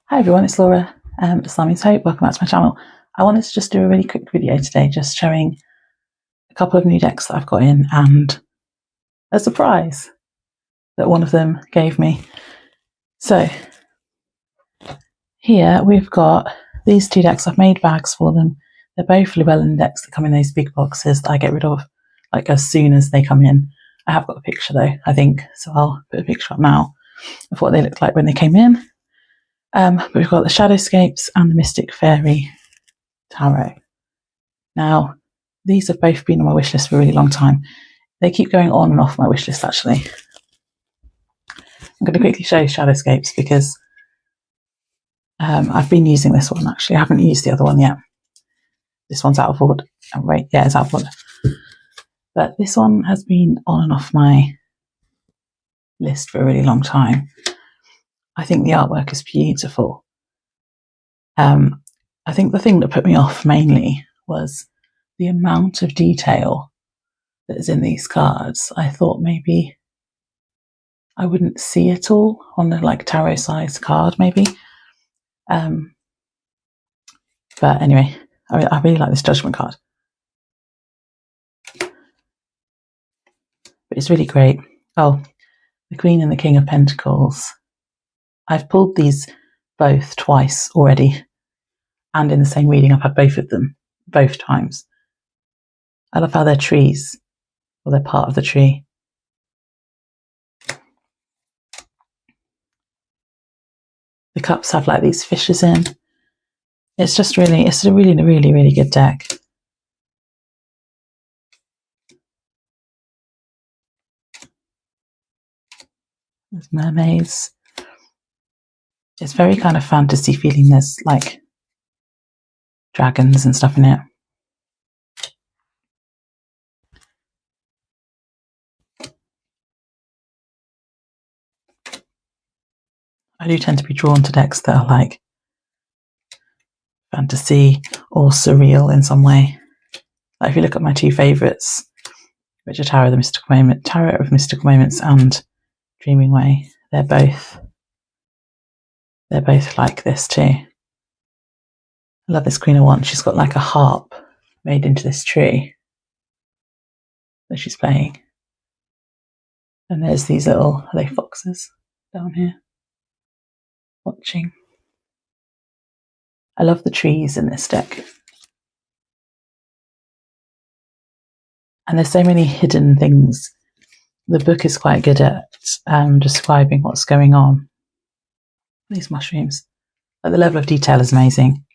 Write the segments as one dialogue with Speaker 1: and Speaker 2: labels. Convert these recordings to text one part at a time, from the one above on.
Speaker 1: Hi everyone, it's Laura, Islamic Hope. Welcome back to my channel. I wanted to just do a really quick video today, just showing a couple of new decks that I've got in and a surprise that one of them gave me. So here we've got these two decks. I've made bags for them. They're both Llewellyn decks that come in those big boxes that I get rid of like as soon as they come in. I have got a picture though, I think, so I'll put a picture up now of what they looked like when they came in. But we've got the Shadowscapes and the Mystic Faerie Tarot. Now, these have both been on my wish list for a really long time. They keep going on and off my wish list, actually. I'm going to quickly show you Shadowscapes because I've been using this one, actually. I haven't used the other one yet. This one's out of order. Oh, wait, yeah, it's out of order. But this one has been on and off my list for a really long time. I think the artwork is beautiful. I think the thing that put me off mainly was the amount of detail that is in these cards. I thought maybe I wouldn't see it all on a like tarot size card, maybe. But anyway, I really like this Judgment card. But it's really great. Oh, the Queen and the King of Pentacles. I've pulled these both twice already. And in the same reading, I've had both of them, both times. I love how they're trees, or they're part of the tree. The cups have like these fishes in. It's just really, it's a really, really, really good deck. There's mermaids. It's very kind of fantasy feeling. There's like dragons and stuff in it. I do tend to be drawn to decks that are like fantasy or surreal in some way. Like if you look at my two favourites, which are Tarot of Mystical Moments and Dreaming Way, they're both like this too. I love this Queen of Wands. She's got like a harp made into this tree that she's playing. And there's these little, are they foxes down here watching? I love the trees in this deck. And there's so many hidden things. The book is quite good at describing what's going on. These mushrooms. But the level of detail is amazing.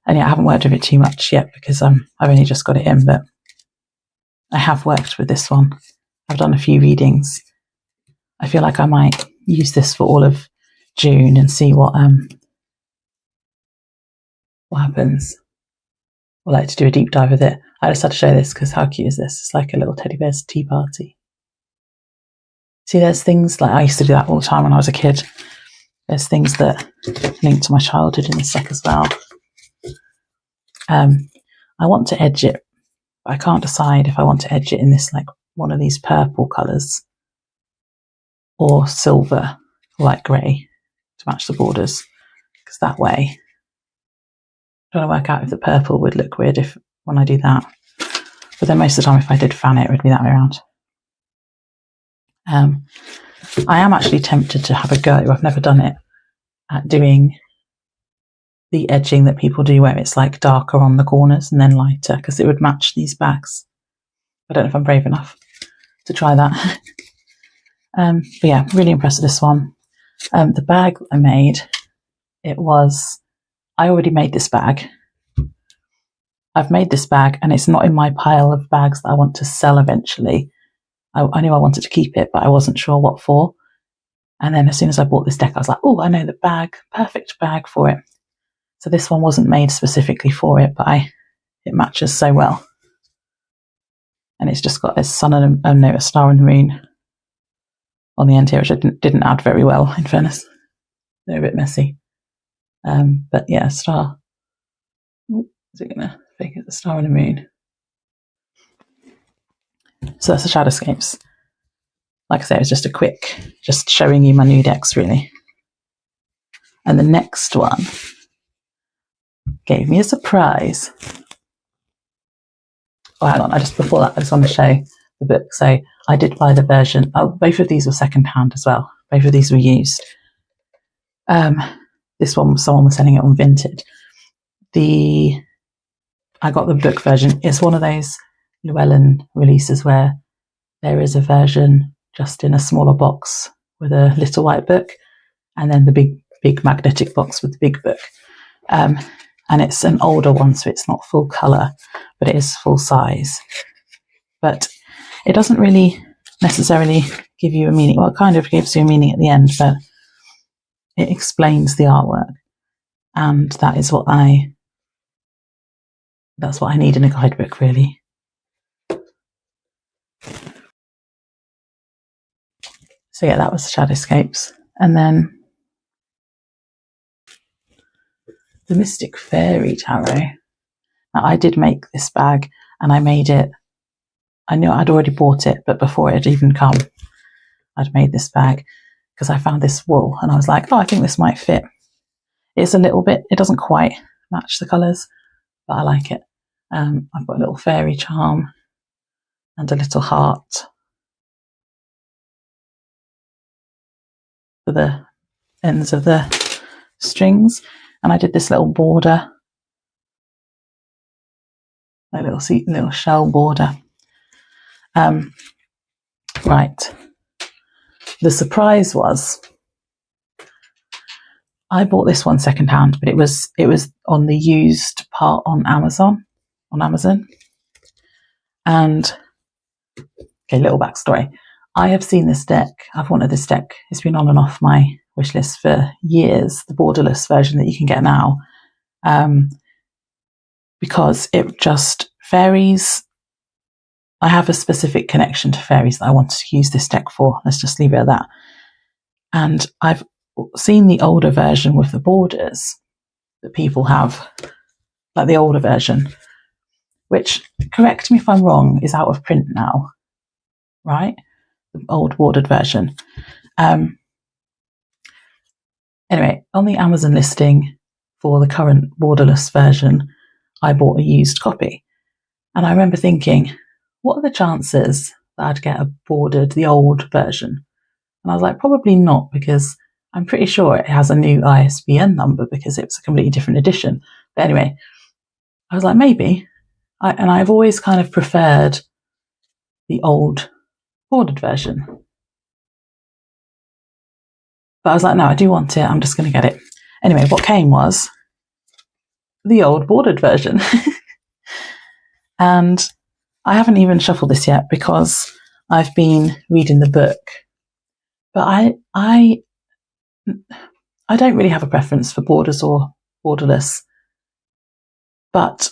Speaker 1: And yeah, I haven't worked with it too much yet because I've only just got it in, but I have worked with this one. I've done a few readings. I feel like I might use this for all of June and see what happens. I'd like to do a deep dive with it. I just had to show this because how cute is this? It's like a little teddy bear's tea party. See, there's things like I used to do that all the time when I was a kid. There's things that link to my childhood in this deck as well. I want to edge it, but I can't decide if I want to edge it in this like one of these purple colours or silver or like grey to match the borders, because that way I'm trying to work out if the purple would look weird when I do that. But then most of the time if I did fan it would be that way around. I am actually tempted to have a go, I've never done it, at doing the edging that people do where it's like darker on the corners and then lighter, because it would match these bags. I don't know if I'm brave enough to try that. But yeah, really impressed with this one. The bag I made, I already made this bag. I've made this bag and it's not in my pile of bags that I want to sell eventually. I knew I wanted to keep it, but I wasn't sure what for. And then as soon as I bought this deck, I was like, oh, I know the bag, perfect bag for it. So this one wasn't made specifically for it, but it matches so well. And it's just got a sun and a star and a moon on the end here, which I didn't add very well, in fairness. They're a bit messy. But yeah, star. Is it going to fake it? The star and a moon. So that's the Shadowscapes. Like I say, it was just a quick, just showing you my new decks, really. And the next one gave me a surprise. Oh, hang on, before that, I just want to show the book. So I did buy the version. Oh, both of these were secondhand as well. Both of these were used. This one, someone was selling it on Vinted. I got the book version. It's one of those Llewellyn releases where there is a version just in a smaller box with a little white book, and then the big magnetic box with the big book. And it's an older one, so it's not full colour, but it is full size. But it doesn't really necessarily give you a meaning. Well, it kind of gives you a meaning at the end, but it explains the artwork. And that's what I need in a guidebook, really. So yeah, that was Shadowscapes. And then the Mystic Faerie Tarot. Now, I did make this bag, and I made it. I knew I'd already bought it, but before it had even come, I'd made this bag because I found this wool, and I was like, oh, I think this might fit. It's a little bit, it doesn't quite match the colours, but I like it. I've got a little fairy charm and a little heart for the ends of the strings, and I did this little border, a little shell border. Right. The surprise was I bought this one secondhand, but it was on the used part on Amazon. And okay, little backstory. I have seen this deck. I've wanted this deck. It's been on and off my wish list for years, the borderless version that you can get now. Because it just, fairies, I have a specific connection to fairies that I wanted to use this deck for. Let's just leave it at that. And I've seen the older version with the borders that people have, like the older version, which, correct me if I'm wrong, is out of print now, right? The old bordered version. Anyway, on the Amazon listing for the current borderless version, I bought a used copy. And I remember thinking, what are the chances that I'd get the old version? And I was like, probably not, because I'm pretty sure it has a new ISBN number because it was a completely different edition. But anyway, I was like, maybe. And I've always kind of preferred the old bordered version. But I was like, no, I do want it. I'm just going to get it. Anyway, what came was the old bordered version. And I haven't even shuffled this yet because I've been reading the book. But I don't really have a preference for borders or borderless. But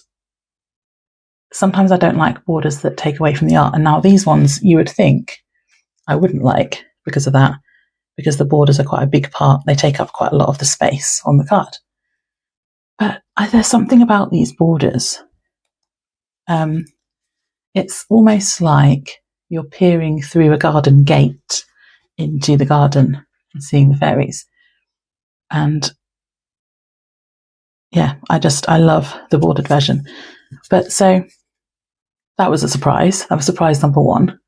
Speaker 1: sometimes I don't like borders that take away from the art. And now these ones you would think I wouldn't like because of that, because the borders are quite a big part. They take up quite a lot of the space on the card. But there's something about these borders. It's almost like you're peering through a garden gate into the garden and seeing the fairies. And yeah, I love the bordered version. But so that was a surprise. That was surprise number one.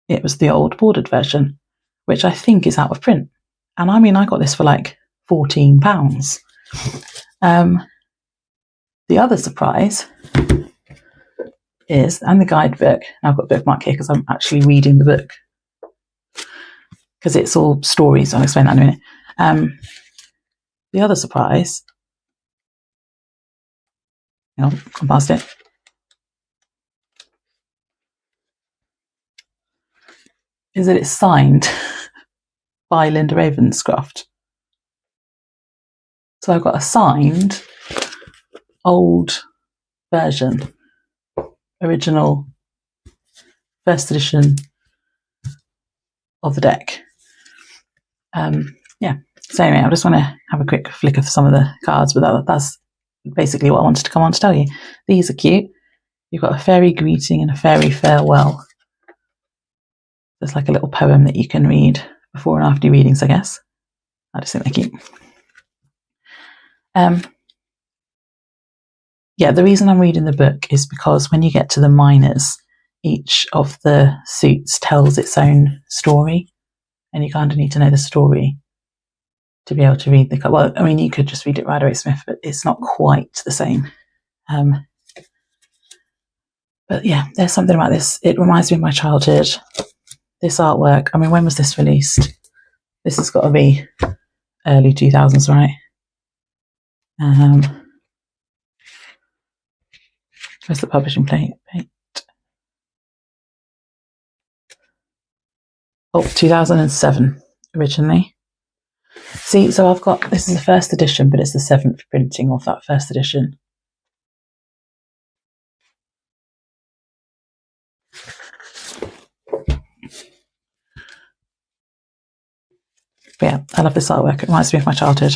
Speaker 1: It was the old bordered version, which I think is out of print. And I mean, I got this for like £14. The other surprise is, and the guidebook, I've got a bookmark here because I'm actually reading the book, because it's all stories. I'll explain that in a minute. The other surprise, come past it, is that it's signed by Linda Ravenscroft. So I've got a signed old version, original first edition of the deck. Yeah. So anyway, I just want to have a quick flick of some of the cards, but that's basically what I wanted to come on to tell you. These are cute. You've got a fairy greeting and a fairy farewell. There's like a little poem that you can read before and after your readings, I guess. I just think they're cute. Yeah, the reason I'm reading the book is because when you get to the minors, each of the suits tells its own story, and you kind of need to know the story to be able to read the. Well, I mean, you could just read it Rider-Waite-Smith, but it's not quite the same. But yeah, there's something about this. It reminds me of my childhood. This artwork. I mean, when was this released? This has got to be early 2000s, right? Where's the publishing plate? Oh, 2007 originally. See, so I've got, this is the first edition, but it's the 7th printing of that first edition. But yeah, I love this artwork. It reminds me of my childhood.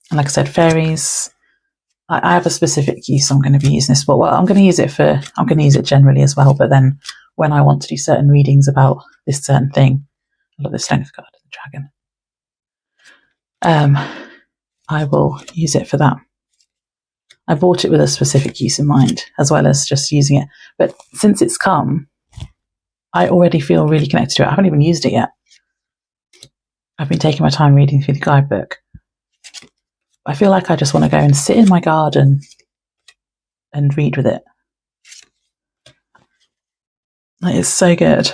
Speaker 1: And like I said, fairies, I have a specific use I'm going to be using this for. Well, I'm going to use it generally as well, but then when I want to do certain readings about this certain thing, I love this strength card, the dragon. I will use it for that. I bought it with a specific use in mind, as well as just using it. But since it's come, I already feel really connected to it. I haven't even used it yet. I've been taking my time reading through the guidebook. I feel like I just want to go and sit in my garden and read with it. Like, it's so good.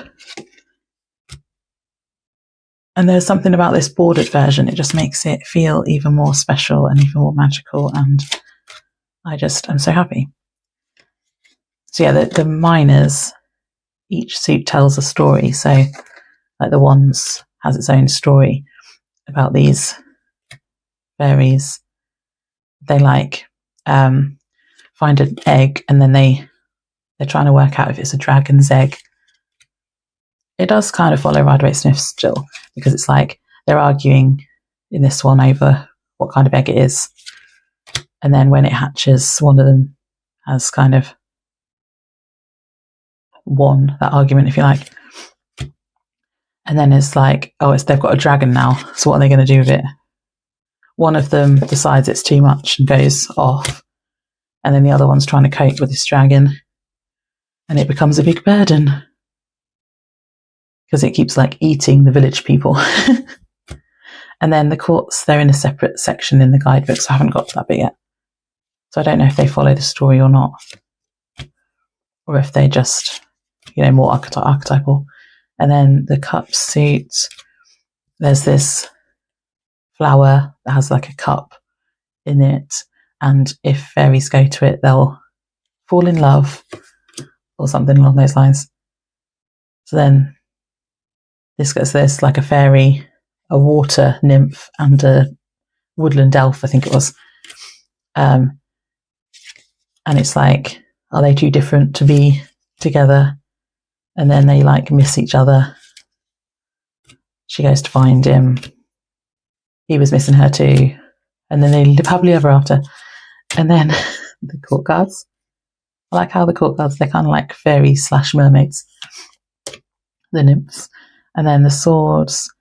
Speaker 1: And there's something about this bordered version. It just makes it feel even more special and even more magical. And I'm so happy. So yeah, the minors, each suit tells a story. So like the Wands has its own story about these fairies. They find an egg, and then they're trying to work out if it's a dragon's egg. It does kind of follow Rider-Waite-Smith still, because it's like they're arguing in this one over what kind of egg it is. And then when it hatches, one of them has kind of won that argument, if you like. And then it's like, they've got a dragon now, so what are they going to do with it? One of them decides it's too much and goes off, and then the other one's trying to cope with this dragon, and it becomes a big burden because it keeps eating the village people. And then the courts, they're in a separate section in the guidebook, so I haven't got to that bit yet. So I don't know if they follow the story or not, or if they just, more archetypal. And then the cup suit, there's this flower that has a cup in it, and if fairies go to it, they'll fall in love or something along those lines. So then there's a fairy, a water nymph, and a woodland elf, I think it was. And it's like, are they too different to be together? And then they miss each other. She goes to find him. He was missing her too. And then they live happily ever after. And then the court cards. I like how the court cards, they're kind of like fairies / mermaids. The nymphs. And then the swords.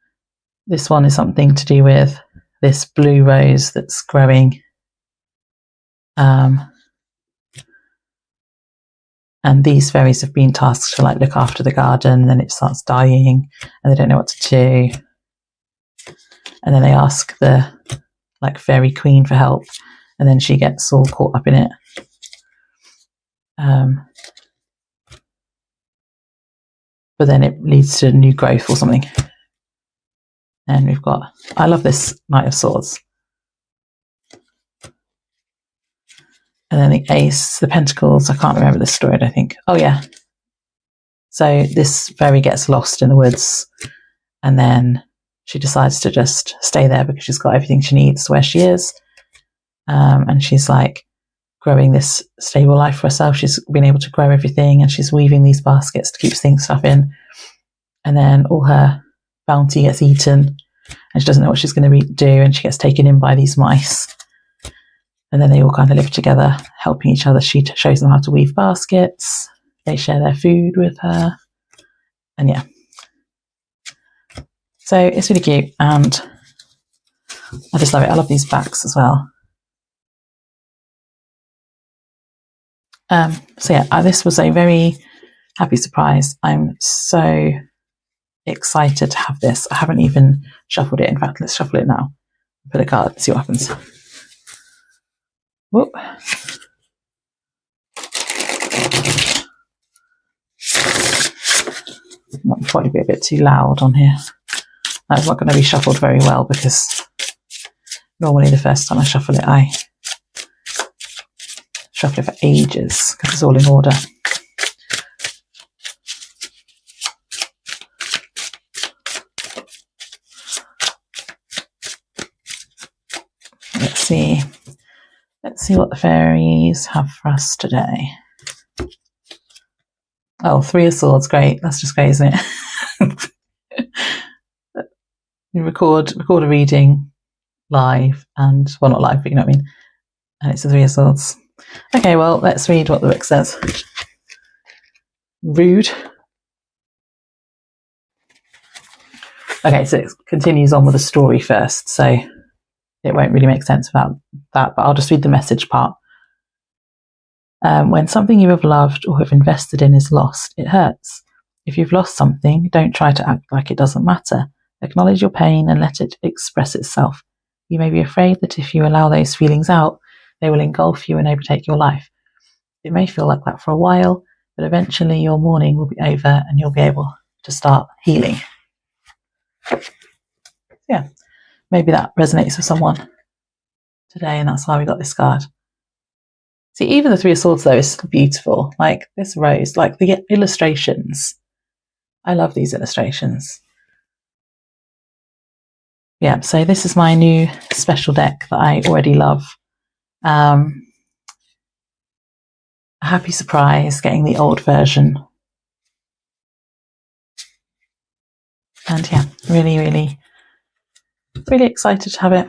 Speaker 1: This one is something to do with this blue rose that's growing. And these fairies have been tasked to look after the garden, and then it starts dying, and they don't know what to do. And then they ask the fairy queen for help, and then she gets all caught up in it. But then it leads to new growth or something. And we've got, I love this Knight of Swords. And then the Ace, the Pentacles, I can't remember this story, I don't think. Oh yeah. So this fairy gets lost in the woods, and then she decides to just stay there because she's got everything she needs where she is. And she's growing this stable life for herself. She's been able to grow everything, and she's weaving these baskets to keep stuff in. And then all her bounty gets eaten, and she doesn't know what she's going to do, and she gets taken in by these mice. And then they all kind of live together, helping each other. She shows them how to weave baskets. They share their food with her. And yeah. So it's really cute, and I just love it. I love these backs as well. So yeah, this was a very happy surprise. I'm so excited to have this. I haven't even shuffled it. In fact, let's shuffle it now. Put a card and see what happens. Whoop. Might probably be a bit too loud on here. That's not going to be shuffled very well because normally the first time I shuffle it, I shuffle it for ages because it's all in order. Let's see what the fairies have for us today. Oh, 3 of Swords, great. That's just great, isn't it? You record a reading live, and well, not live, but you know what I mean. And it's the 3 of Swords. Okay, well, let's read what the book says. Rude. Okay, so it continues on with the story first, so it won't really make sense without that, but I'll just read the message part. When something you have loved or have invested in is lost, it hurts. If you've lost something, don't try to act like it doesn't matter. Acknowledge your pain and let it express itself. You may be afraid that if you allow those feelings out, they will engulf you and overtake your life. It may feel like that for a while, but eventually your mourning will be over and you'll be able to start healing. Yeah, maybe that resonates with someone today, and that's why we got this card. See, even the 3 of Swords, though, is beautiful. Like this rose, like the illustrations. I love these illustrations. Yeah, so this is my new special deck that I already love. A happy surprise getting the old version. And yeah, really, really, really excited to have it.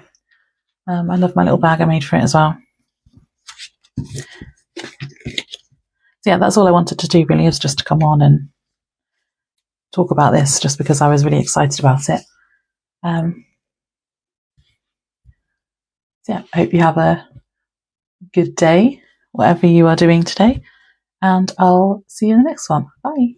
Speaker 1: I love my little bag I made for it as well. So yeah, that's all I wanted to do really, is just to come on and talk about this, just because I was really excited about it. So yeah, I hope you have a good day, whatever you are doing today, and I'll see you in the next one. Bye.